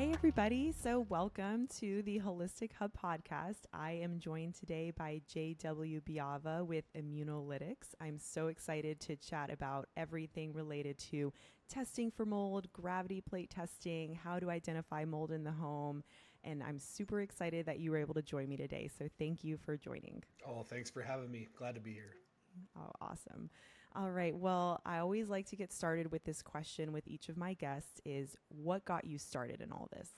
Hey, everybody. So welcome to the Holistic Hub podcast. I am joined today by J.W. Biava with ImmunoLytics. I'm so excited to chat about everything related to testing for mold, gravity plate testing, how to identify mold in the home. And I'm super excited that you were able to join me today. So thank you for joining. Oh, thanks for having me. Glad to be here. Oh, awesome. All right. Well, I always like to get started with this question with each of my guests is what got you started in all this?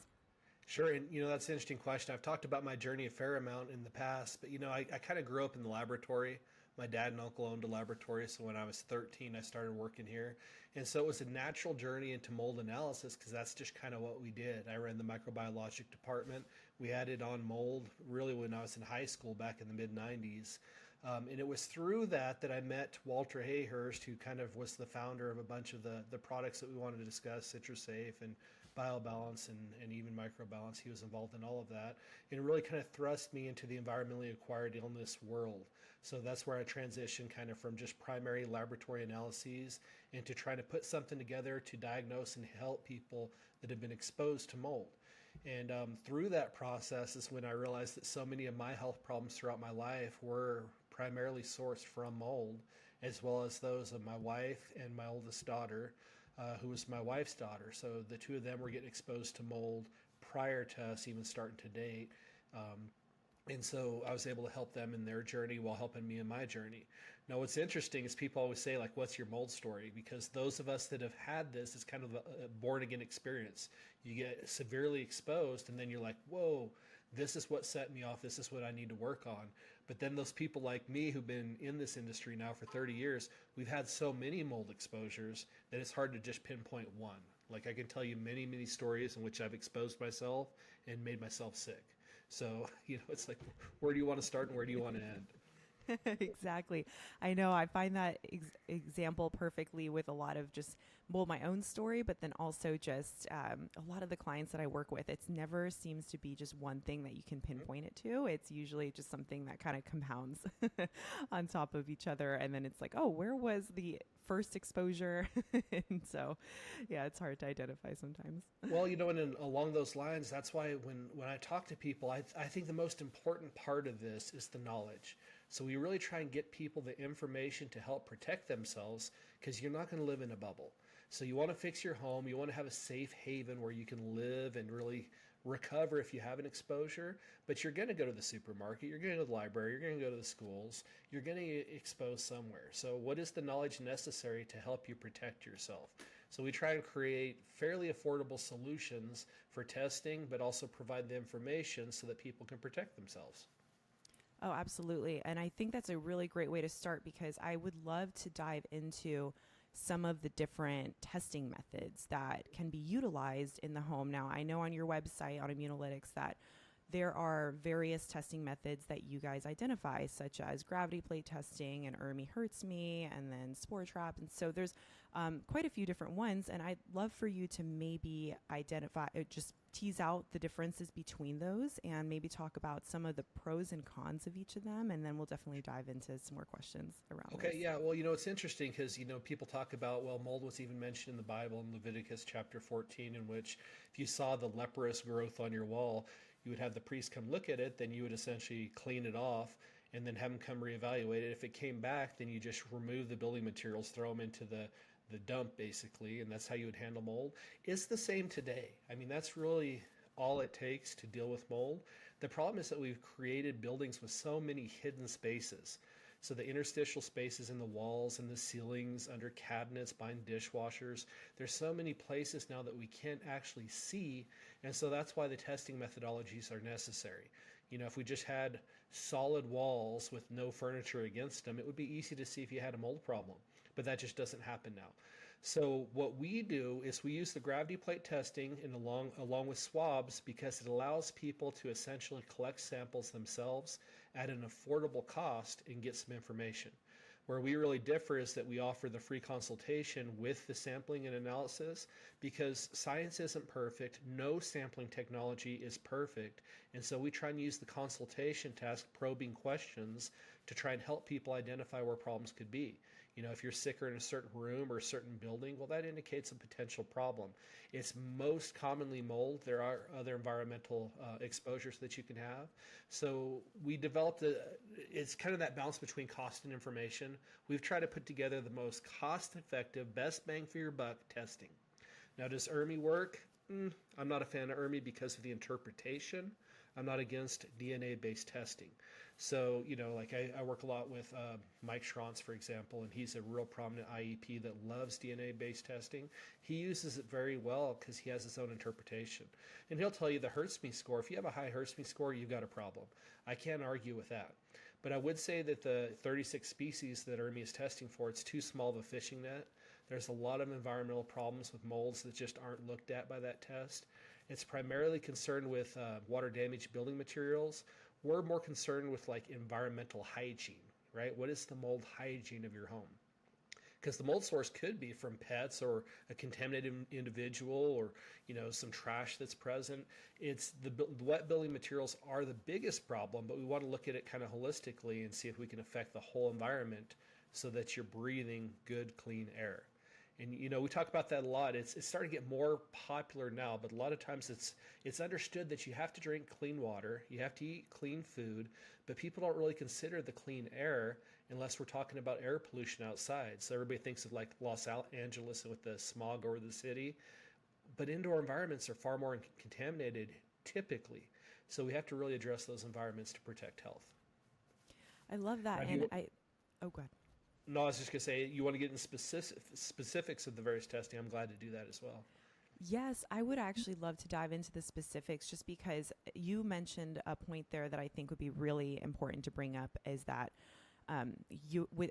Sure, and that's an interesting question. I've talked about my journey a fair amount in the past, but I kind of grew up in the laboratory. My dad and uncle owned a laboratory, so when I was 13, I started working here. And so it was a natural journey into mold analysis because that's just kind of what we did. I ran the microbiologic department. We added on mold really when I was in high school back in the mid 90s. And it was through that I met Walter Hayhurst, who kind of was the founder of a bunch of the products that we wanted to discuss, CitriSafe and BioBalance and even microbalance. He was involved in all of that. And it really kind of thrust me into the environmentally acquired illness world. So that's where I transitioned kind of from just primary laboratory analyses into trying to put something together to diagnose and help people that have been exposed to mold. And through that process is when I realized that so many of my health problems throughout my life were primarily sourced from mold, as well as those of my wife and my oldest daughter, who was my wife's daughter. So the two of them were getting exposed to mold prior to us even starting to date. And so I was able to help them in their journey while helping me in my journey. Now, what's interesting is people always say, like, what's your mold story? Because those of us that have had this, it's kind of a born again experience. You get severely exposed and then you're like, whoa, this is what set me off. This is what I need to work on. But then those people like me who've been in this industry now for 30 years, we've had so many mold exposures that it's hard to just pinpoint one. Like I can tell you many, many stories in which I've exposed myself and made myself sick. So, it's like, where do you want to start and where do you want to end? Exactly. I know I find that example perfectly with a lot of just, well, my own story, but then also just a lot of the clients that I work with. It's never seems to be just one thing that you can pinpoint it to. It's usually just something that kind of compounds on top of each other. And then it's like, oh, where was the first exposure? And so, yeah, it's hard to identify sometimes. Well, and along those lines, that's why when I talk to people, I think the most important part of this is the knowledge. So we really try and get people the information to help protect themselves because you're not going to live in a bubble. So you want to fix your home. You want to have a safe haven where you can live and really recover if you have an exposure. But you're going to go to the supermarket. You're going to go to the library. You're going to go to the schools. You're going to get exposed somewhere. So what is the knowledge necessary to help you protect yourself? So we try and create fairly affordable solutions for testing, but also provide the information so that people can protect themselves. Oh, absolutely. And I think that's a really great way to start because I would love to dive into some of the different testing methods that can be utilized in the home. Now, I know on your website on ImmunoLytics that there are various testing methods that you guys identify, such as gravity plate testing and Hertz-Me and then spore trap. And so there's quite a few different ones. And I'd love for you to maybe identify, just tease out the differences between those and maybe talk about some of the pros and cons of each of them. And then we'll definitely dive into some more questions around Okay, this. yeah. Well, it's interesting because, people talk about, well, mold was even mentioned in the Bible in Leviticus chapter 14, in which if you saw the leprous growth on your wall, you would have the priest come look at it, then you would essentially clean it off and then have them come reevaluate it. If it came back, then you just remove the building materials, throw them into the dump basically, and that's how you would handle mold. It's the same today. I mean, that's really all it takes to deal with mold. The problem is that we've created buildings with so many hidden spaces. So the interstitial spaces in the walls and the ceilings, under cabinets, behind dishwashers, there's so many places now that we can't actually see, and so that's why the testing methodologies are necessary. If we just had solid walls with no furniture against them, it would be easy to see if you had a mold problem, but that just doesn't happen now. So what we do is we use the gravity plate testing along with swabs because it allows people to essentially collect samples themselves at an affordable cost and get some information. Where we really differ is that we offer the free consultation with the sampling and analysis because science isn't perfect, no sampling technology is perfect, and so we try and use the consultation to ask probing questions to try and help people identify where problems could be. If you're sicker in a certain room or a certain building, well, that indicates a potential problem. It's most commonly mold. There are other environmental exposures that you can have. So we developed it's kind of that balance between cost and information. We've tried to put together the most cost-effective, best bang for your buck testing. Now, does ERMI work? I'm not a fan of ERMI because of the interpretation. I'm not against DNA-based testing. So, I work a lot with Mike Schrantz, for example, and he's a real prominent IEP that loves DNA-based testing. He uses it very well because he has his own interpretation. And he'll tell you the HurtsMe score, if you have a high HurtsMe score, you've got a problem. I can't argue with that. But I would say that the 36 species that ERMI is testing for, it's too small of a fishing net. There's a lot of environmental problems with molds that just aren't looked at by that test. It's primarily concerned with water damage building materials. We're more concerned with like environmental hygiene, right? What is the mold hygiene of your home? Because the mold source could be from pets or a contaminated individual or some trash that's present. It's the wet building materials are the biggest problem, but we want to look at it kind of holistically and see if we can affect the whole environment so that you're breathing good, clean air. And we talk about that a lot. It's starting to get more popular now, but a lot of times it's understood that you have to drink clean water, you have to eat clean food, but people don't really consider the clean air unless we're talking about air pollution outside. So everybody thinks of like Los Angeles with the smog over the city, but indoor environments are far more contaminated typically. So we have to really address those environments to protect health. I love that. Oh, go ahead. No, I was just going to say, you want to get in specifics of the various testing. I'm glad to do that as well. Yes, I would actually love to dive into the specifics just because you mentioned a point there that I think would be really important to bring up is that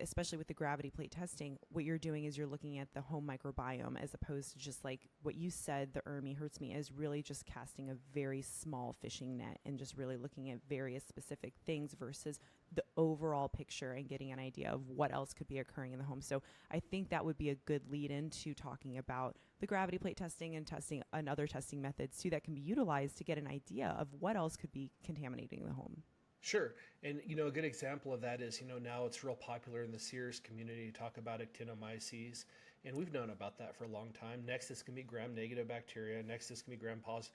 especially with the gravity plate testing, what you're doing is you're looking at the home microbiome as opposed to just like what you said, the ERMI HurtsMe is really just casting a very small fishing net and just really looking at various specific things versus the overall picture and getting an idea of what else could be occurring in the home. So I think that would be a good lead into talking about the gravity plate testing and other testing methods too that can be utilized to get an idea of what else could be contaminating the home. Sure. And, a good example of that is, now it's real popular in the Sears community to talk about actinomyces. And we've known about that for a long time. Next, it's going to be gram-negative bacteria. Next, it's going to be gram-positive.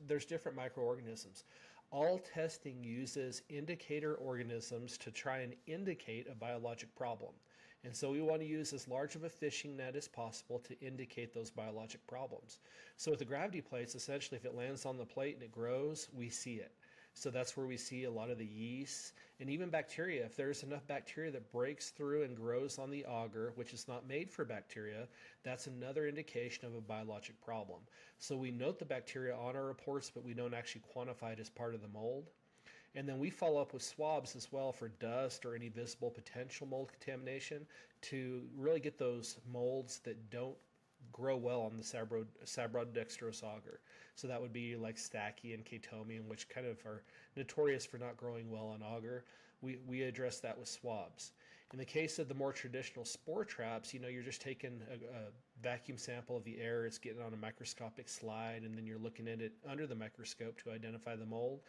There's different microorganisms. All testing uses indicator organisms to try and indicate a biologic problem. And so we want to use as large of a fishing net as possible to indicate those biologic problems. So with the gravity plates, essentially, if it lands on the plate and it grows, we see it. So that's where we see a lot of the yeast and even bacteria. If there's enough bacteria that breaks through and grows on the agar, which is not made for bacteria, that's another indication of a biologic problem. So we note the bacteria on our reports, but we don't actually quantify it as part of the mold. And then we follow up with swabs as well for dust or any visible potential mold contamination to really get those molds that don't grow well on the sabrodextrose agar. So that would be like Stachy and Chatomium, which kind of are notorious for not growing well on agar. We address that with swabs. In the case of the more traditional spore traps, you're just taking a vacuum sample of the air, it's getting on a microscopic slide, and then you're looking at it under the microscope to identify the mold.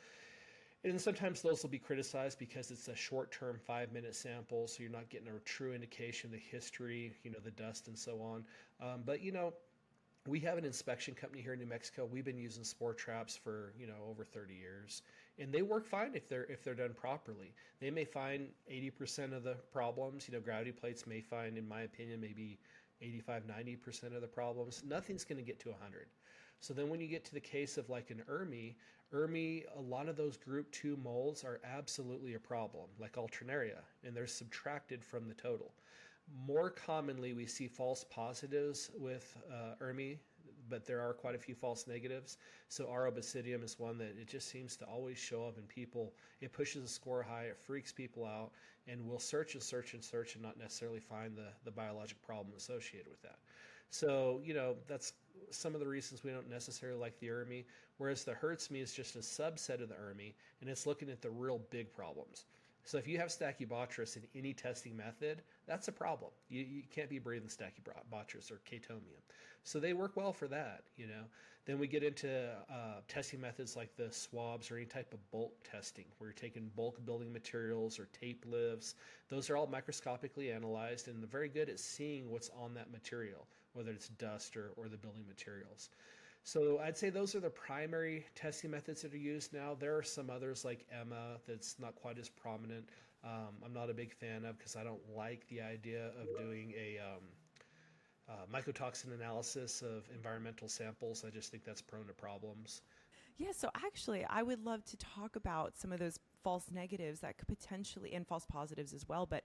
And sometimes those will be criticized because it's a short-term 5-minute sample, so you're not getting a true indication of the history, the dust and so on. But we have an inspection company here in New Mexico. We've been using spore traps for over 30 years, and they work fine if they're done properly. They may find 80% of the problems. Gravity plates may find, in my opinion, maybe 85-90% of the problems. Nothing's going to get to 100. So then when you get to the case of like an ERMI, a lot of those group 2 molds are absolutely a problem, like Alternaria, and they're subtracted from the total. More commonly, we see false positives with ERMI, but there are quite a few false negatives. So Basidium is one that it just seems to always show up in people. It pushes the score high, it freaks people out, and we'll search and search and search and not necessarily find the biologic problem associated with that. So, that's some of the reasons we don't necessarily like the ERMI, whereas the HurtsMe is just a subset of the ERMI, and it's looking at the real big problems. So if you have Stachybotrys in any testing method, that's a problem. You can't be breathing Stachybotrys or Chaetomium. So they work well for that, you know. Then we get into testing methods like the swabs or any type of bulk testing, where you're taking bulk building materials or tape lifts. Those are all microscopically analyzed, and they're very good at seeing what's on that material, whether it's dust or the building materials. So I'd say those are the primary testing methods that are used now. There are some others like EMA that's not quite as prominent. I'm not a big fan of, because I don't like the idea of doing a mycotoxin analysis of environmental samples. I just think that's prone to problems. Yeah, so actually, I would love to talk about some of those false negatives that could potentially, and false positives as well, but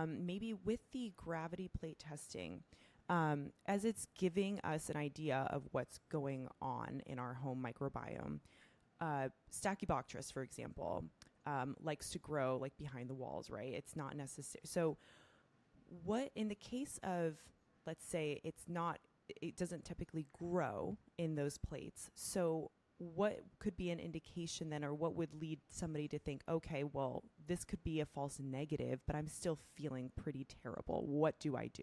maybe with the gravity plate testing, as it's giving us an idea of what's going on in our home microbiome. Stachybotrys, for example, likes to grow like behind the walls, right? It's not necessary. So what, in the case of, let's say it doesn't typically grow in those plates. So what could be an indication then, or what would lead somebody to think, okay, well, this could be a false negative, but I'm still feeling pretty terrible. What do I do?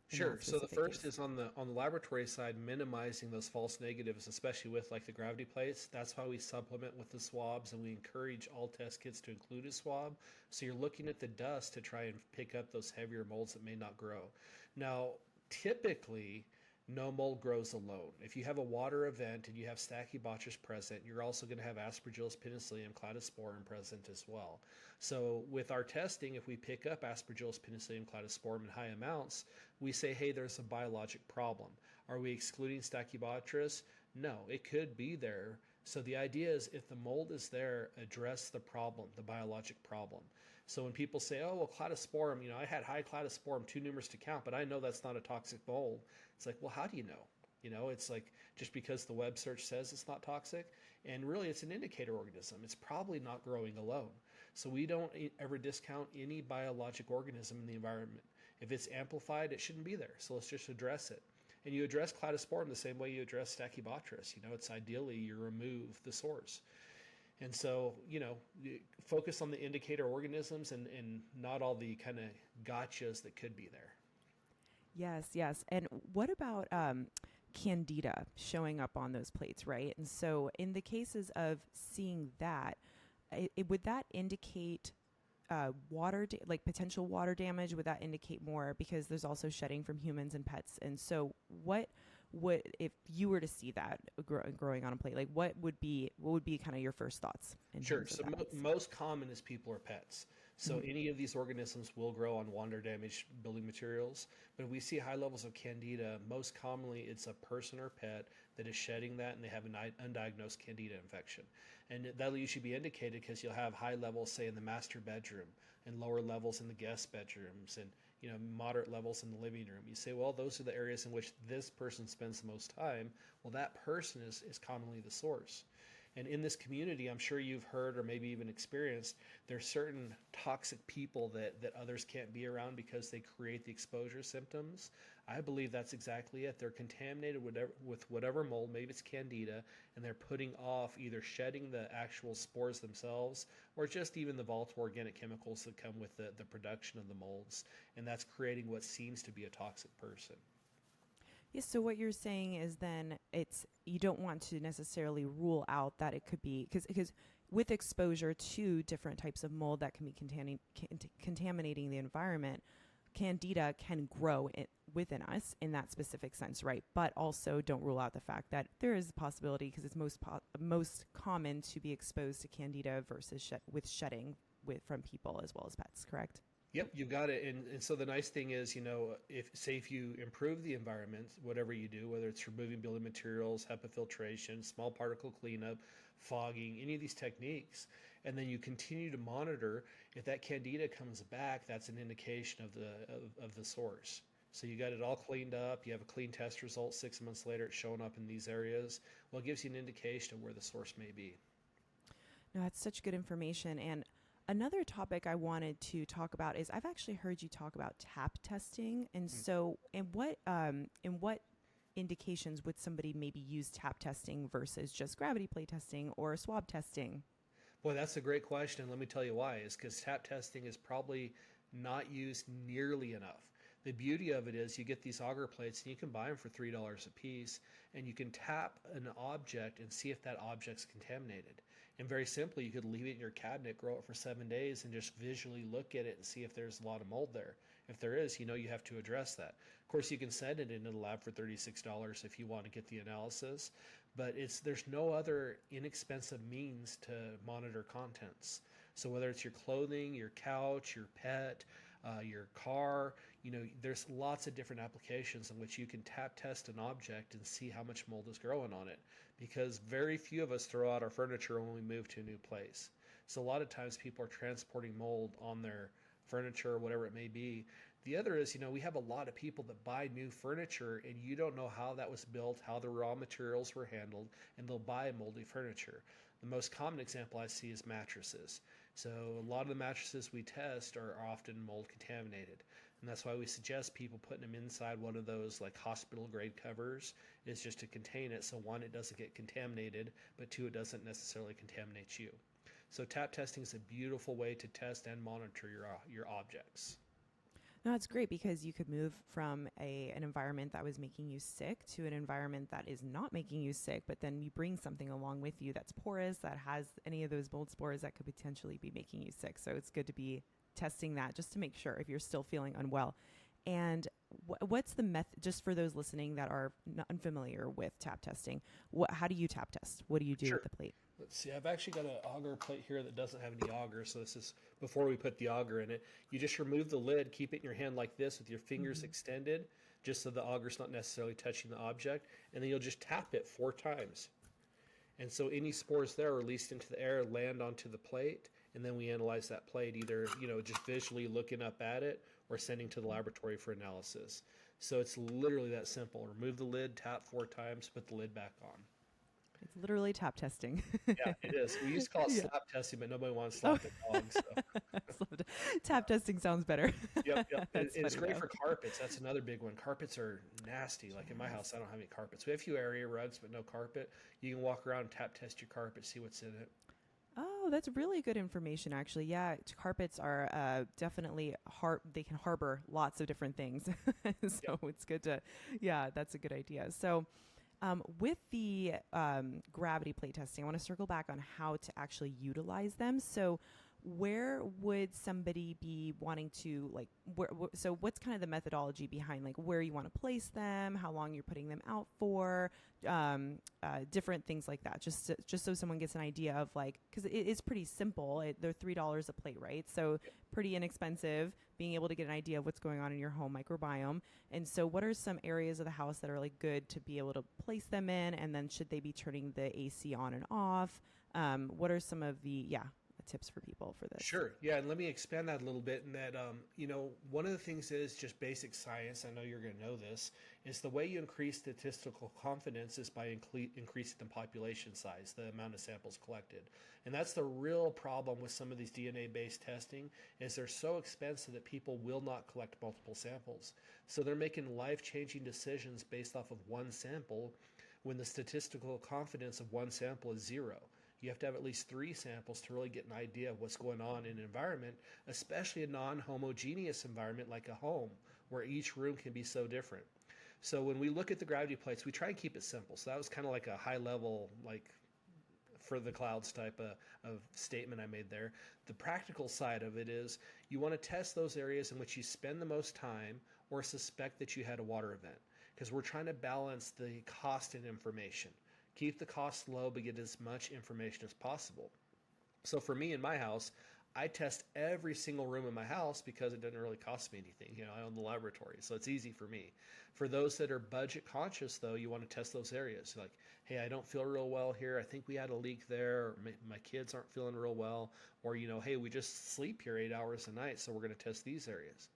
Sure. So the first is on the laboratory side, minimizing those false negatives, especially with like the gravity plates. That's why we supplement with the swabs, and we encourage all test kits to include a swab. So you're looking at the dust to try and pick up those heavier molds that may not grow. Now, typically, no mold grows alone. If you have a water event and you have Stachybotrys present, you're also going to have Aspergillus penicillium cladosporum present as well. So with our testing, if we pick up Aspergillus penicillium cladosporum in high amounts, we say, hey, there's a biologic problem. Are we excluding Stachybotrys? No, it could be there. So the idea is, if the mold is there, address the problem, the biologic problem. So when people say, oh, well, cladosporum, you know, I had high cladosporum, too numerous to count, but I know that's not a toxic mold. It's like, well, how do you know? You know, it's like, just because the web search says it's not toxic, and really it's an indicator organism. It's probably not growing alone. So we don't ever discount any biologic organism in the environment. If it's amplified, it shouldn't be there. So let's just address it. And you address cladosporum the same way you address Stachybotrys. You know, it's ideally you remove the source. And so, you know, focus on the indicator organisms and not all the kind of gotchas that could be there. Yes, yes. And what about candida showing up on those plates, right? And so in the cases of seeing that, would that indicate like potential water damage? Would that indicate more? Because there's also shedding from humans and pets. And so what would, if you were to see that growing on a plate, like what would be kind of your first thoughts? Sure. So most common is people or pets. So any of these organisms will grow on water damaged building materials. But if we see high levels of candida, most commonly it's a person or pet that is shedding that, and they have an undiagnosed candida infection. And that'll usually be indicated because you'll have high levels, say, in the master bedroom, and lower levels in the guest bedrooms, and moderate levels in the living room. You say, well, those are the areas in which this person spends the most time. Well, that person is commonly the source. And in this community, I'm sure you've heard or maybe even experienced, there's certain toxic people that others can't be around because they create the exposure symptoms. I believe that's exactly it. They're contaminated with whatever mold, maybe it's candida, and they're putting off, either shedding the actual spores themselves or just even the volatile organic chemicals that come with the production of the molds. And that's creating what seems to be a toxic person. Yes, so what you're saying is then you don't want to necessarily rule out that it could be, because with exposure to different types of mold that can be contaminating the environment, candida can grow within us in that specific sense, right? But also don't rule out the fact that there is a possibility, because it's most common to be exposed to candida versus shedding from people as well as pets, correct? Yep, you've got it. And so the nice thing is, if you improve the environment, whatever you do, whether it's removing building materials, HEPA filtration, small particle cleanup, fogging, any of these techniques, and then you continue to monitor, if that candida comes back, that's an indication of the source. So you got it all cleaned up, you have a clean test result, 6 months later it's showing up in these areas. Well, it gives you an indication of where the source may be. No, that's such good information. And another topic I wanted to talk about is, I've actually heard you talk about tap testing. And so in what indications would somebody maybe use tap testing versus just gravity plate testing or swab testing? Boy, that's a great question. Let me tell you why. Is because tap testing is probably not used nearly enough. The beauty of it is you get these auger plates and you can buy them for $3 a piece, and you can tap an object and see if that object's contaminated. And very simply, you could leave it in your cabinet, grow it for 7 days, and just visually look at it and see if there's a lot of mold there. If there is, you know you have to address that. Of course, you can send it into the lab for $36 if you want to get the analysis, but there's no other inexpensive means to monitor contents. So whether it's your clothing, your couch, your pet, your car, there's lots of different applications in which you can tap test an object and see how much mold is growing on it, because very few of us throw out our furniture when we move to a new place. So a lot of times people are transporting mold on their furniture or whatever it may be. The other is, we have a lot of people that buy new furniture and you don't know how that was built, how the raw materials were handled, and they'll buy moldy furniture. The most common example I see is mattresses. So a lot of the mattresses we test are often mold contaminated. And that's why we suggest people putting them inside one of those like hospital grade covers, is just to contain it. So one, it doesn't get contaminated, but two, it doesn't necessarily contaminate you. So tap testing is a beautiful way to test and monitor your objects. No, it's great because you could move from an environment that was making you sick to an environment that is not making you sick, but then you bring something along with you that's porous, that has any of those mold spores that could potentially be making you sick. So it's good to be testing that just to make sure if you're still feeling unwell. And what's the method, just for those listening that are unfamiliar with tap testing, how do you tap test? What do you do Sure. with the plate? Let's see, I've actually got an auger plate here that doesn't have any auger, so this is before we put the auger in it. You just remove the lid, keep it in your hand like this with your fingers extended, just so the auger's not necessarily touching the object, and then you'll just tap it 4 times. And so any spores there released into the air land onto the plate, and then we analyze that plate, either just visually looking up at it or sending to the laboratory for analysis. So it's literally that simple. Remove the lid, tap 4 times, put the lid back on. It's literally tap testing. Yeah, it is. We used to call it slap testing, but nobody wants to slap the dog. So. Tap testing sounds better. Yep. It's great though. for carpets. That's another big one. Carpets are nasty. Like in my house, I don't have any carpets. We have a few area rugs, but no carpet. You can walk around and tap test your carpet, see what's in it. Oh, that's really good information, actually. Yeah, carpets are definitely they can harbor lots of different things. So it's good to, that's a good idea. So with the gravity plate testing, I want to circle back on how to actually utilize them. So where would somebody be wanting to, like, so what's kind of the methodology behind, like, where you want to place them, how long you're putting them out for, different things like that, just so someone gets an idea of, like, because it is pretty simple. They're $3 a plate, right? So pretty inexpensive, being able to get an idea of what's going on in your home microbiome. And so what are some areas of the house that are, like, good to be able to place them in? And then should they be turning the AC on and off? What are some of the, tips for people for this? Sure. Yeah. And let me expand that a little bit in that, one of the things is just basic science. I know you're going to know this, is the way you increase statistical confidence is by increasing the population size, the amount of samples collected. And that's the real problem with some of these DNA-based testing, is they're so expensive that people will not collect multiple samples. So they're making life-changing decisions based off of one sample when the statistical confidence of one sample is 0. You have to have at least 3 samples to really get an idea of what's going on in an environment, especially a non-homogeneous environment like a home, where each room can be so different. So when we look at the gravity plates, we try and keep it simple. So that was kind of like a high level, like for the clouds type of statement I made there. The practical side of it is you want to test those areas in which you spend the most time or suspect that you had a water event, because we're trying to balance the cost and information. Keep the costs low, but get as much information as possible. So for me in my house, I test every single room in my house because it doesn't really cost me anything. I own the laboratory, so it's easy for me. For those that are budget conscious, though, you want to test those areas. Like, hey, I don't feel real well here. I think we had a leak there. Or my kids aren't feeling real well. Or, hey, we just sleep here 8 hours a night, so we're going to test these areas.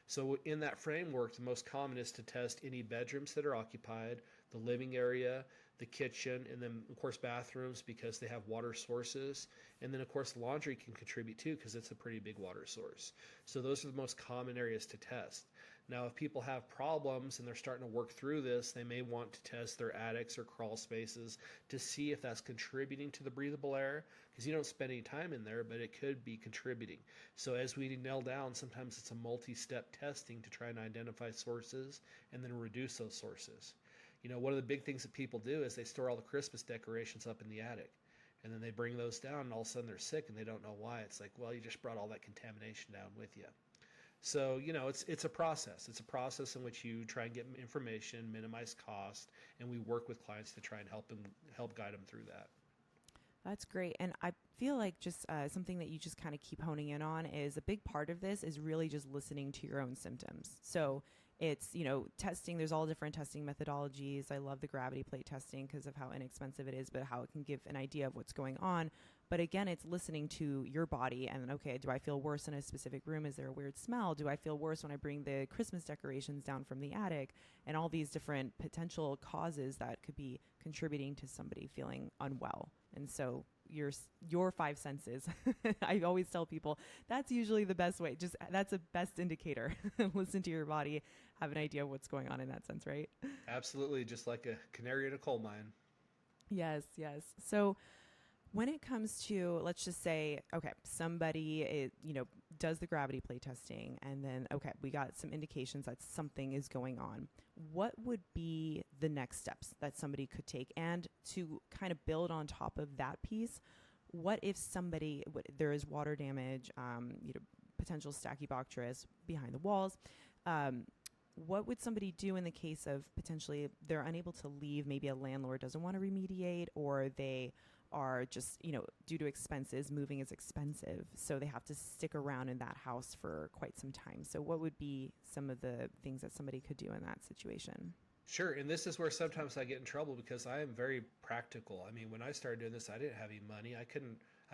So in that framework, the most common is to test any bedrooms that are occupied, the living area, the kitchen, and then, of course, bathrooms because they have water sources. And then, of course, laundry can contribute too because it's a pretty big water source. So those are the most common areas to test. Now, if people have problems and they're starting to work through this, they may want to test their attics or crawl spaces to see if that's contributing to the breathable air, because you don't spend any time in there, but it could be contributing. So as we nail down, sometimes it's a multi-step testing to try and identify sources and then reduce those sources. One of the big things that people do is they store all the Christmas decorations up in the attic. And then they bring those down, and all of a sudden they're sick, and they don't know why. It's like, well, you just brought all that contamination down with you. So, it's a process. It's a process in which you try and get information, minimize cost, and we work with clients to try and help guide them through that. That's great. And I feel like just something that you just kind of keep honing in on is a big part of this is really just listening to your own symptoms. So it's, testing, there's all different testing methodologies. I love the gravity plate testing because of how inexpensive it is, but how it can give an idea of what's going on. But again, it's listening to your body and, okay, do I feel worse in a specific room? Is there a weird smell? Do I feel worse when I bring the Christmas decorations down from the attic? And all these different potential causes that could be contributing to somebody feeling unwell. And so your five senses, I always tell people that's usually the best way. That's a best indicator. Listen to your body, have an idea of what's going on in that sense, right? Absolutely. Just like a canary in a coal mine. Yes, yes. So when it comes to, let's just say, okay, somebody does the gravity plate testing, and then, okay, we got some indications that something is going on. What would be the next steps that somebody could take? And to kind of build on top of that piece, what if there is water damage, potential Stachybotrys behind the walls? What would somebody do in the case of potentially they're unable to leave? Maybe a landlord doesn't want to remediate, or they are just, due to expenses, moving is expensive, so they have to stick around in that house for quite some time. So what would be some of the things that somebody could do in that situation? Sure, and this is where sometimes I get in trouble because I am very practical. I mean, when I started doing this, I didn't have any money. I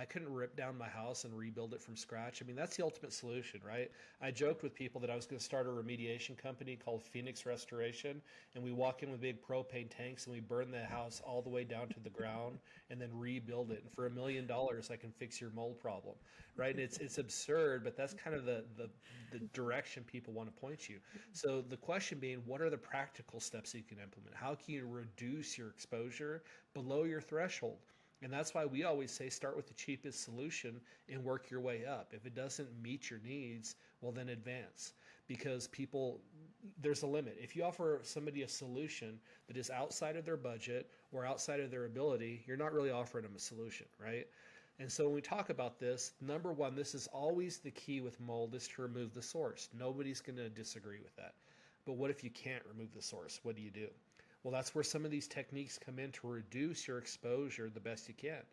couldn't rip down my house and rebuild it from scratch. I mean, that's the ultimate solution, right? I joked with people that I was going to start a remediation company called Phoenix Restoration, and we walk in with big propane tanks and we burn the house all the way down to the ground and then rebuild it. And for $1 million, I can fix your mold problem, right? And it's absurd, but that's kind of the direction people want to point you. So the question being, what are the practical steps you can implement? How can you reduce your exposure below your threshold? And that's why we always say start with the cheapest solution and work your way up. If it doesn't meet your needs, well, then advance. Because there's a limit. If you offer somebody a solution that is outside of their budget or outside of their ability, you're not really offering them a solution, right? And so when we talk about this, number one, this is always the key with mold, is to remove the source. Nobody's going to disagree with that. But what if you can't remove the source? What do you do? Well, that's where some of these techniques come in to reduce your exposure the best you can.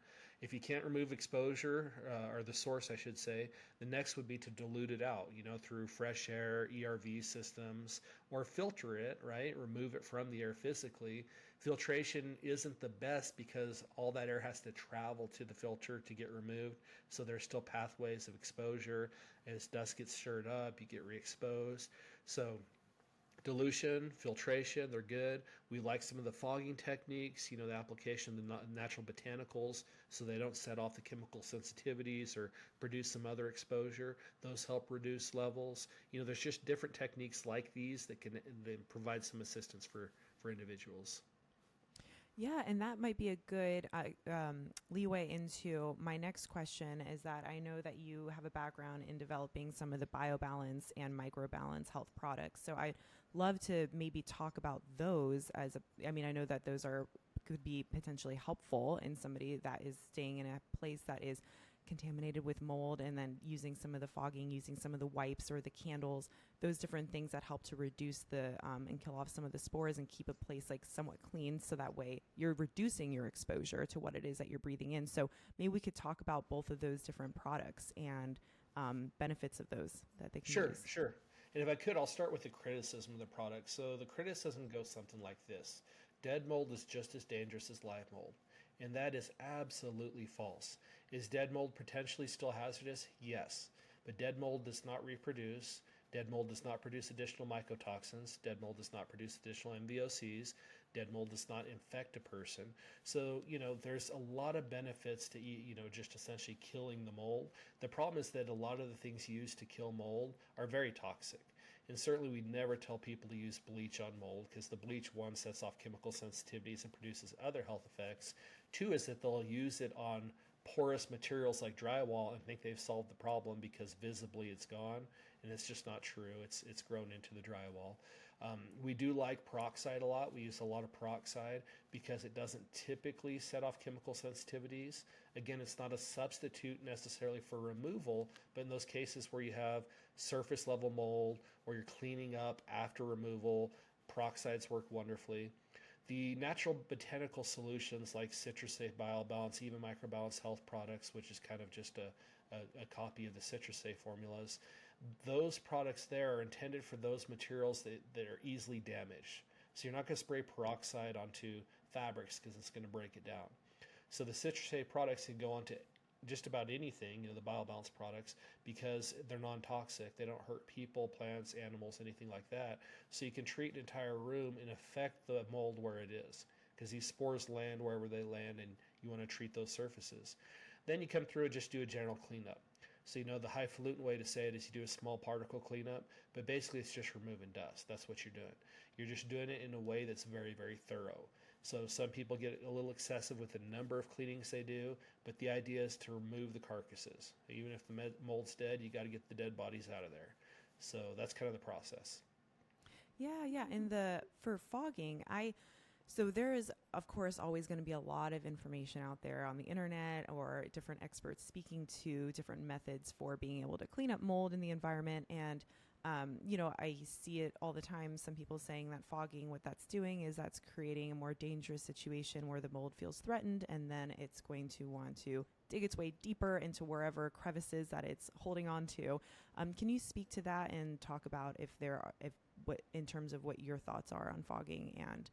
If you can't remove exposure, or the source, I should say, the next would be to dilute it out, through fresh air, ERV systems, or filter it, right? Remove it from the air physically. Filtration isn't the best because all that air has to travel to the filter to get removed. So there's still pathways of exposure. As dust gets stirred up, you get re-exposed. So dilution, filtration, they're good. We like some of the fogging techniques, the application of the natural botanicals so they don't set off the chemical sensitivities or produce some other exposure. Those help reduce levels. There's just different techniques like these that can provide some assistance for individuals. Yeah, and that might be a good leeway into my next question, is that I know that you have a background in developing some of the BioBalance and MicroBalance health products. So I'd love to maybe talk about those I know that those could be potentially helpful in somebody that is staying in a place that is contaminated with mold, and then using some of the fogging, using some of the wipes or the candles, those different things that help to reduce and kill off some of the spores and keep a place like somewhat clean, so that way you're reducing your exposure to what it is that you're breathing in. So maybe we could talk about both of those different products and benefits of those that they can use. Sure. And if I could, I'll start with the criticism of the product. So the criticism goes something like this: dead mold is just as dangerous as live mold. And that is absolutely false. Is dead mold potentially still hazardous? Yes. But dead mold does not reproduce. Dead mold does not produce additional mycotoxins. Dead mold does not produce additional MVOCs. Dead mold does not infect a person. So, there's a lot of benefits to, just essentially killing the mold. The problem is that a lot of the things used to kill mold are very toxic. And certainly we never tell people to use bleach on mold, because the bleach, one, sets off chemical sensitivities and produces other health effects. Two is that they'll use it on porous materials like drywall and think they've solved the problem because visibly it's gone, and it's just not true. It's grown into the drywall. We do like peroxide a lot. We use a lot of peroxide because it doesn't typically set off chemical sensitivities. Again, it's not a substitute necessarily for removal, but in those cases where you have surface level mold or you're cleaning up after removal, peroxides work wonderfully. The natural botanical solutions like CitriSafe, BioBalance, even MicroBalance Health products, which is kind of just a copy of the CitriSafe formulas, those products there are intended for those materials that are easily damaged. So you're not going to spray peroxide onto fabrics because it's going to break it down. So the CitriSafe products can go onto just about anything, the BioBalance products, because they're non-toxic. They don't hurt people, plants, animals, anything like that. So you can treat an entire room and affect the mold where it is, because these spores land wherever they land, and you want to treat those surfaces. Then you come through and just do a general cleanup. So the highfalutin way to say it is you do a small particle cleanup, but basically it's just removing dust. That's what you're doing. You're just doing it in a way that's very, very thorough. So some people get a little excessive with the number of cleanings they do, but the idea is to remove the carcasses. Even if the mold's dead, you got to get the dead bodies out of there. So that's kind of the process. Yeah. And for fogging, so there is, of course, always going to be a lot of information out there on the internet or different experts speaking to different methods for being able to clean up mold in the environment. And, I see it all the time. Some people saying that fogging, what that's doing is that's creating a more dangerous situation where the mold feels threatened, and then it's going to want to dig its way deeper into wherever crevices that it's holding on to. Can you speak to that and talk about what in terms of what your thoughts are on fogging and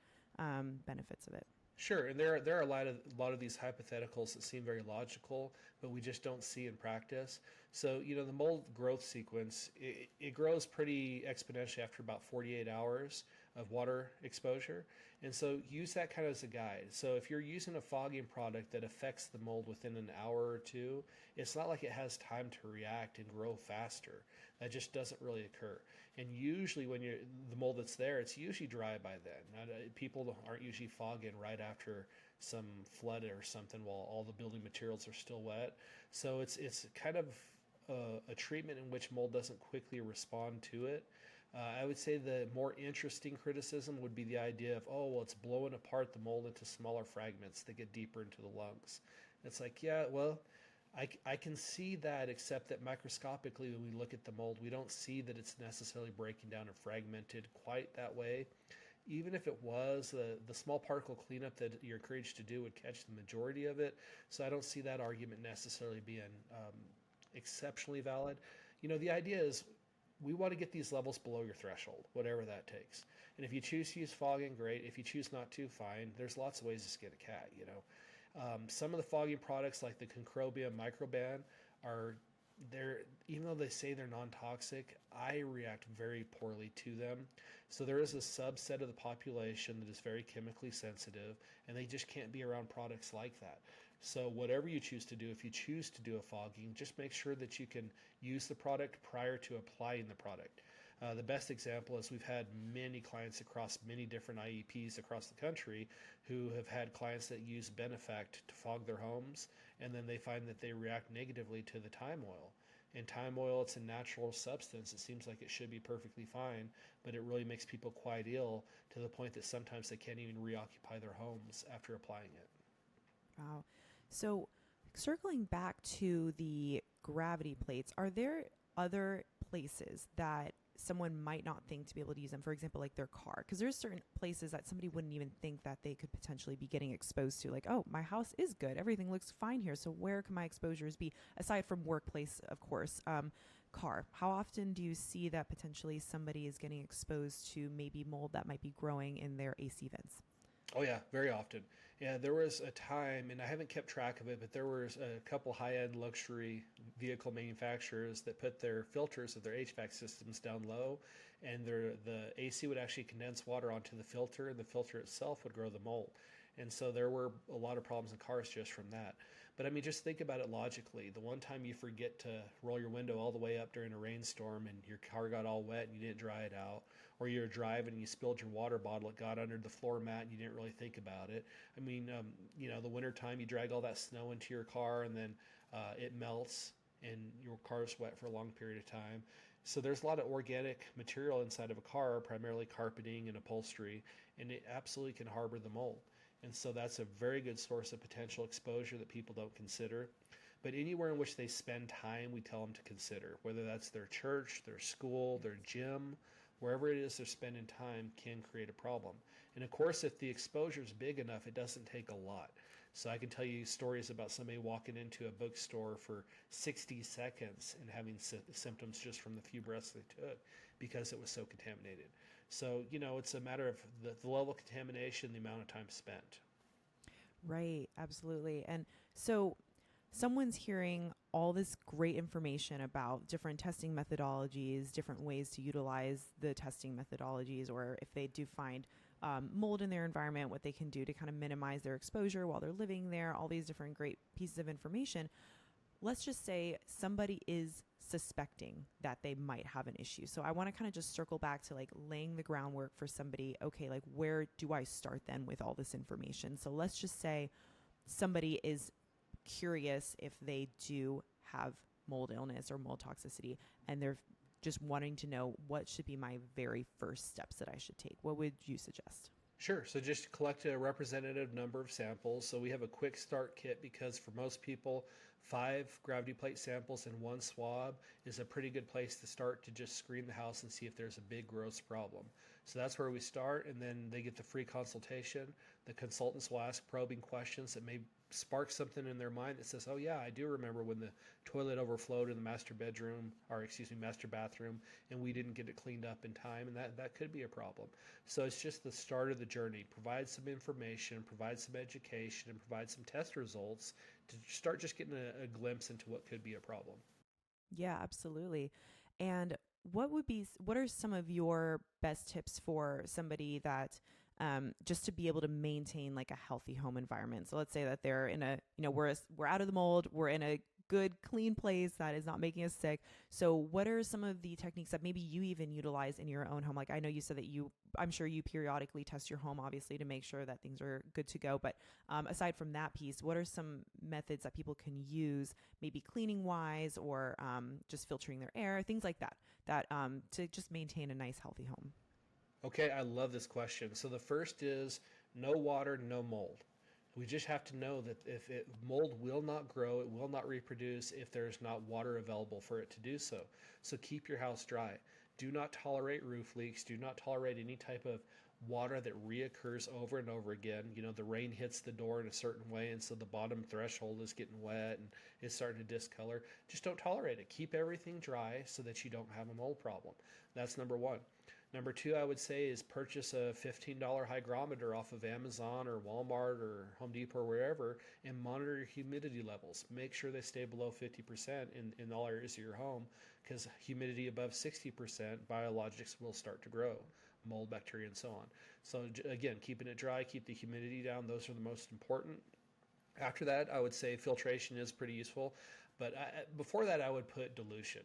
benefits of it? Sure, and there are a lot of these hypotheticals that seem very logical, but we just don't see in practice. So the mold growth sequence, it grows pretty exponentially after about 48 hours of water exposure, and so use that kind of as a guide. So if you're using a fogging product that affects the mold within an hour or two, it's not like it has time to react and grow faster. That just doesn't really occur. And usually when the mold that's there, it's usually dry by then. People aren't usually fogging right after some flood or something while all the building materials are still wet. So it's kind of a treatment in which mold doesn't quickly respond to it. I would say the more interesting criticism would be the idea of, it's blowing apart the mold into smaller fragments that get deeper into the lungs. It's like, yeah, well, I can see that, except that microscopically when we look at the mold, we don't see that it's necessarily breaking down and fragmented quite that way. Even if it was, the small particle cleanup that you're encouraged to do would catch the majority of it. So I don't see that argument necessarily being exceptionally valid. The idea is we want to get these levels below your threshold, whatever that takes. And if you choose to use fogging, great. If you choose not to, fine. There's lots of ways to skin a cat, Some of the fogging products like the Concrobium microban even though they say they're non-toxic, I react very poorly to them. So there is a subset of the population that is very chemically sensitive, and they just can't be around products like that. So whatever you choose to do, if you choose to do a fogging, just make sure that you can use the product prior to applying the product. The best example is we've had many clients across many different IEPs across the country who have had clients that use Benefact to fog their homes, and then they find that they react negatively to the thyme oil. And thyme oil, it's a natural substance. It seems like it should be perfectly fine, but it really makes people quite ill to the point that sometimes they can't even reoccupy their homes after applying it. Wow. So circling back to the gravity plates, are there other places that someone might not think to be able to use them, for example, like their car? Because there's certain places that somebody wouldn't even think that they could potentially be getting exposed to, like, oh, my house is good, everything looks fine here, so where can my exposures be, aside from workplace, of course. Car, how often do you see that potentially somebody is getting exposed to maybe mold that might be growing in their AC vents? Oh yeah, very often. Yeah, there was a time, and I haven't kept track of it, but there was a couple high-end luxury vehicle manufacturers that put their filters of their HVAC systems down low, and the AC would actually condense water onto the filter, and the filter itself would grow the mold. And so there were a lot of problems in cars just from that. But I mean, just think about it logically. The one time you forget to roll your window all the way up during a rainstorm and your car got all wet and you didn't dry it out, or you're driving and you spilled your water bottle, it got under the floor mat and you didn't really think about it. I mean, the winter time you drag all that snow into your car and then it melts and your car's wet for a long period of time. So there's a lot of organic material inside of a car, primarily carpeting and upholstery, and it absolutely can harbor the mold. And so that's a very good source of potential exposure that people don't consider. But anywhere in which they spend time, we tell them to consider, whether that's their church, their school, their gym, wherever it is they're spending time can create a problem. And of course, if the exposure is big enough, it doesn't take a lot. So I can tell you stories about somebody walking into a bookstore for 60 seconds and having symptoms just from the few breaths they took because it was so contaminated. So, it's a matter of the level of contamination, the amount of time spent. Right, absolutely. And so someone's hearing all this great information about different testing methodologies, different ways to utilize the testing methodologies, or if they do find mold in their environment, what they can do to kind of minimize their exposure while they're living there, all these different great pieces of information. Let's just say somebody is suspecting that they might have an issue. So I want to kind of just circle back to like laying the groundwork for somebody. Okay, like where do I start then with all this information? So let's just say somebody is curious if they do have mold illness or mold toxicity, and they're just wanting to know what should be my very first steps that I should take. What would you suggest? Sure. So just collect a representative number of samples. So we have a quick start kit because for most people, 5 gravity plate samples and 1 swab is a pretty good place to start to just screen the house and see if there's a big gross problem. So that's where we start, and then they get the free consultation. The consultants will ask probing questions that may spark something in their mind that says, oh yeah, I do remember when the toilet overflowed in the master bathroom, and we didn't get it cleaned up in time, and that could be a problem. So it's just the start of the journey. Provide some information, provide some education, and provide some test results to start just getting a glimpse into what could be a problem. Yeah, absolutely. And what are some of your best tips for somebody that just to be able to maintain like a healthy home environment? So let's say that they're in we're out of the mold, we're in a good, clean place that is not making us sick. So what are some of the techniques that maybe you even utilize in your own home? Like I know you said that I'm sure you periodically test your home, obviously, to make sure that things are good to go. But aside from that piece, what are some methods that people can use, maybe cleaning wise or just filtering their air, things like that to just maintain a nice, healthy home? Okay, I love this question. So the first is no water, no mold. We just have to know that mold will not grow, it will not reproduce if there's not water available for it to do so. So keep your house dry. Do not tolerate roof leaks. Do not tolerate any type of water that reoccurs over and over again. The rain hits the door in a certain way, and so the bottom threshold is getting wet and it's starting to discolor. Just don't tolerate it. Keep everything dry so that you don't have a mold problem. That's number one. Number two, I would say, is purchase a $15 hygrometer off of Amazon or Walmart or Home Depot or wherever and monitor your humidity levels. Make sure they stay below 50% in all areas of your home, because humidity above 60%, biologics will start to grow, mold, bacteria, and so on. So again, keeping it dry, keep the humidity down. Those are the most important. After that, I would say filtration is pretty useful. But before that, I would put dilution.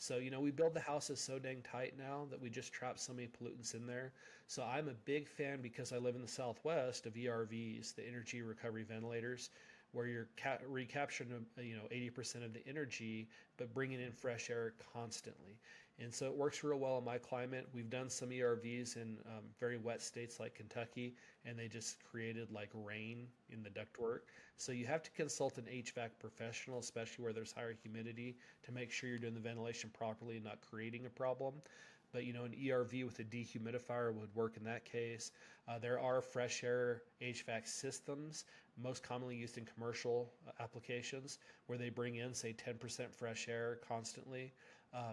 So, we build the houses so dang tight now that we just trap so many pollutants in there. So I'm a big fan, because I live in the Southwest, of ERVs, the energy recovery ventilators, where you're recapturing, 80% of the energy, but bringing in fresh air constantly. And so it works real well in my climate. We've done some ERVs in very wet states like Kentucky, and they just created like rain in the ductwork. So you have to consult an HVAC professional, especially where there's higher humidity, to make sure you're doing the ventilation properly and not creating a problem. But an ERV with a dehumidifier would work in that case. There are fresh air HVAC systems, most commonly used in commercial applications, where they bring in, say, 10% fresh air constantly.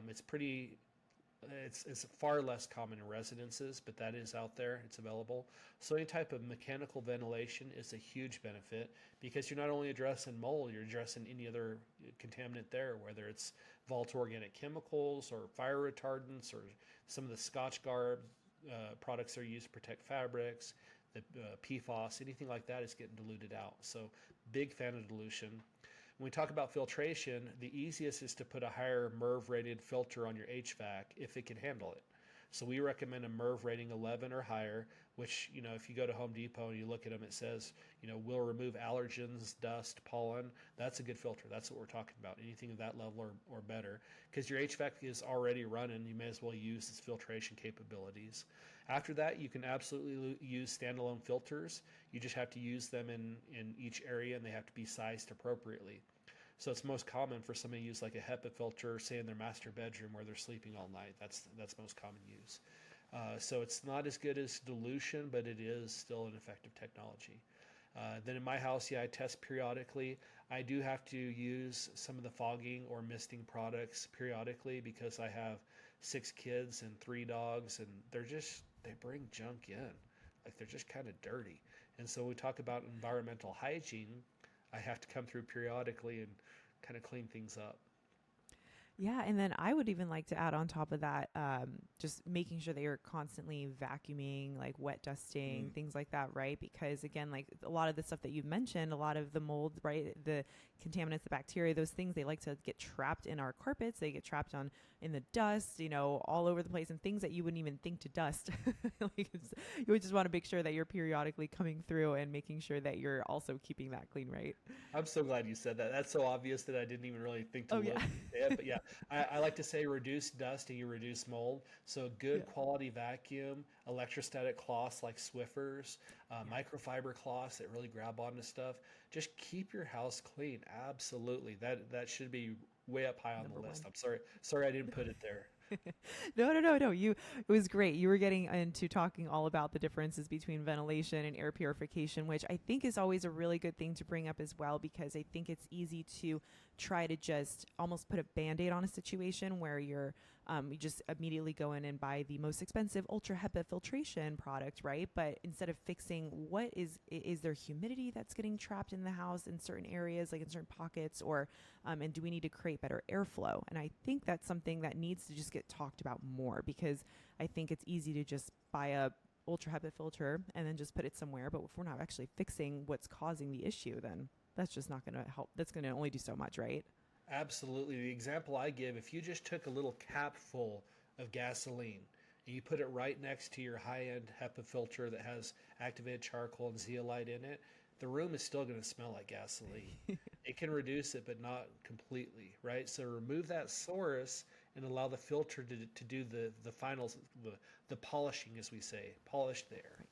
It's far less common in residences, but that is out there. It's available. So any type of mechanical ventilation is a huge benefit, because you're not only addressing mold, you're addressing any other contaminant there, whether it's volatile organic chemicals or fire retardants or some of the Scotch Guard products that are used to protect fabrics. the PFAS, anything like that is getting diluted out. So big fan of dilution. When we talk about filtration, the easiest is to put a higher MERV rated filter on your HVAC if it can handle it. So we recommend a MERV rating 11 or higher, which, if you go to Home Depot and you look at them, it says, will remove allergens, dust, pollen. That's a good filter. That's what we're talking about. Anything of that level or better. Because your HVAC is already running, you may as well use its filtration capabilities. After that, you can absolutely use standalone filters. You just have to use them in each area, and they have to be sized appropriately. So it's most common for somebody to use like a HEPA filter, say in their master bedroom where they're sleeping all night. That's most common use. So it's not as good as dilution, but it is still an effective technology. Then in my house, I test periodically. I do have to use some of the fogging or misting products periodically because I have 6 kids and 3 dogs, and they bring junk in. Like, they're just kind of dirty. And so when we talk about environmental hygiene, I have to come through periodically and kind of clean things up. Yeah, and then I would even like to add on top of that, just making sure that you're constantly vacuuming, like wet dusting, things like that, right? Because again, like a lot of the stuff that you've mentioned, a lot of the mold, right, the contaminants, the bacteria, those things, they like to get trapped in our carpets. They get trapped in the dust, all over the place, and things that you wouldn't even think to dust. You would just want to make sure that you're periodically coming through and making sure that you're also keeping that clean, right? I'm so glad you said that. That's so obvious that I didn't even really think to look yeah. at it. But yeah, I like to say reduce dust and you reduce mold. So good quality vacuum, electrostatic cloths like Swiffers, microfiber cloths that really grab onto stuff. Just keep your house clean. Absolutely. That should be way up high on Number the list. one. I'm sorry I didn't put it there. No. It was great. You were getting into talking all about the differences between ventilation and air purification, which I think is always a really good thing to bring up as well, because I think it's easy to try to just almost put a Band-Aid on a situation where you just immediately go in and buy the most expensive ultra HEPA filtration product, right? But instead of fixing what is there humidity that's getting trapped in the house in certain areas, like in certain pockets, or and do we need to create better airflow? And I think that's something that needs to just get talked about more, because I think it's easy to just buy a ultra HEPA filter and then just put it somewhere. But if we're not actually fixing what's causing the issue, then that's just not going to help. That's going to only do so much, right? Absolutely. The example I give, if you just took a little cap full of gasoline and you put it right next to your high-end HEPA filter that has activated charcoal and zeolite in it, the room is still going to smell like gasoline. It can reduce it, but not completely, right? So remove that source and allow the filter to do the finals, the polishing, as we say, polish the air.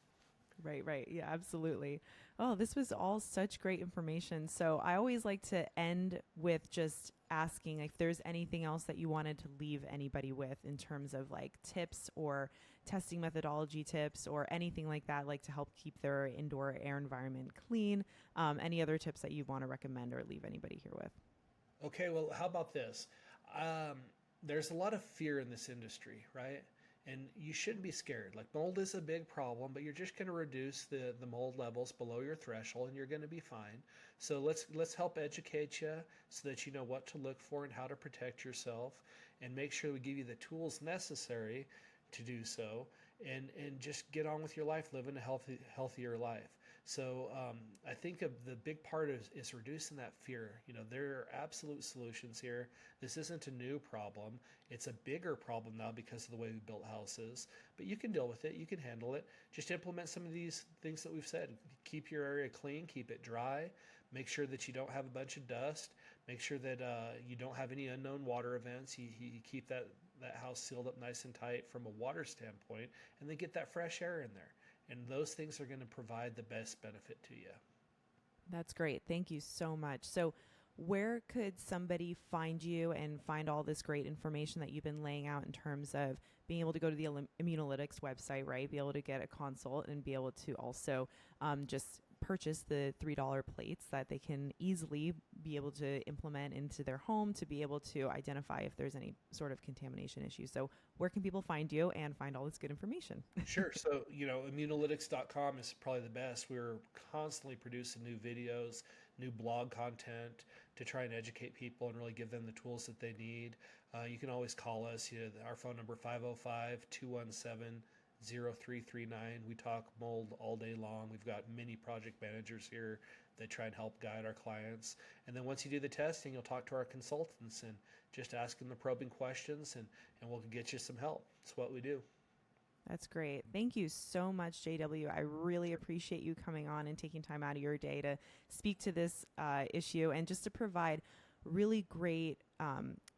Right. Yeah, absolutely. Oh, this was all such great information. So I always like to end with just asking if there's anything else that you wanted to leave anybody with in terms of like tips or testing methodology tips or anything like that, like to help keep their indoor air environment clean. Any other tips that you want to recommend or leave anybody here with? Okay, well, how about this? There's a lot of fear in this industry, right? And you shouldn't be scared. Like, mold is a big problem, but you're just going to reduce the mold levels below your threshold and you're going to be fine. So let's help educate you so that you know what to look for and how to protect yourself, and make sure we give you the tools necessary to do so, and just get on with your life, living a healthier life. So I think the big part is reducing that fear. There are absolute solutions here. This isn't a new problem. It's a bigger problem now because of the way we built houses. But you can deal with it. You can handle it. Just implement some of these things that we've said. Keep your area clean. Keep it dry. Make sure that you don't have a bunch of dust. Make sure that you don't have any unknown water events. You keep that house sealed up nice and tight from a water standpoint, and then get that fresh air in there. And those things are going to provide the best benefit to you. That's great. Thank you so much. So where could somebody find you and find all this great information that you've been laying out in terms of being able to go to the ImmunoLytics website, right? Be able to get a consult and be able to also just purchase the $3 plates that they can easily be able to implement into their home to be able to identify if there's any sort of contamination issue. So where can people find you and find all this good information? Sure. So, immunolytics.com is probably the best. We're constantly producing new videos, new blog content to try and educate people and really give them the tools that they need. You can always call us. Our phone number 505-217 0339. We talk mold all day long. We've got many project managers here that try and help guide our clients. And then once you do the testing, you'll talk to our consultants and just ask them the probing questions, and we'll get you some help. It's what we do. That's great. Thank you so much, JW. I really appreciate you coming on and taking time out of your day to speak to this issue and just to provide really great,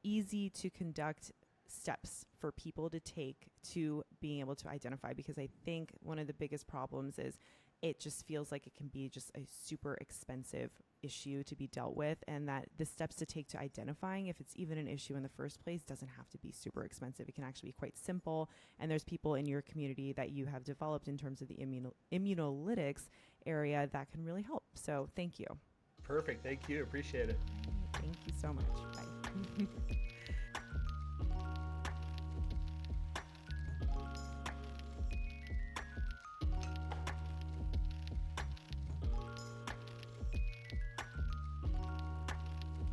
easy to conduct steps for people to take to being able to identify, because I think one of the biggest problems is it just feels like it can be just a super expensive issue to be dealt with, and that the steps to take to identifying if it's even an issue in the first place doesn't have to be super expensive. It can actually be quite simple, and there's people in your community that you have developed in terms of the immunolytics area that can really help. So thank you. Perfect. Thank you. Appreciate it. Thank you so much. Bye.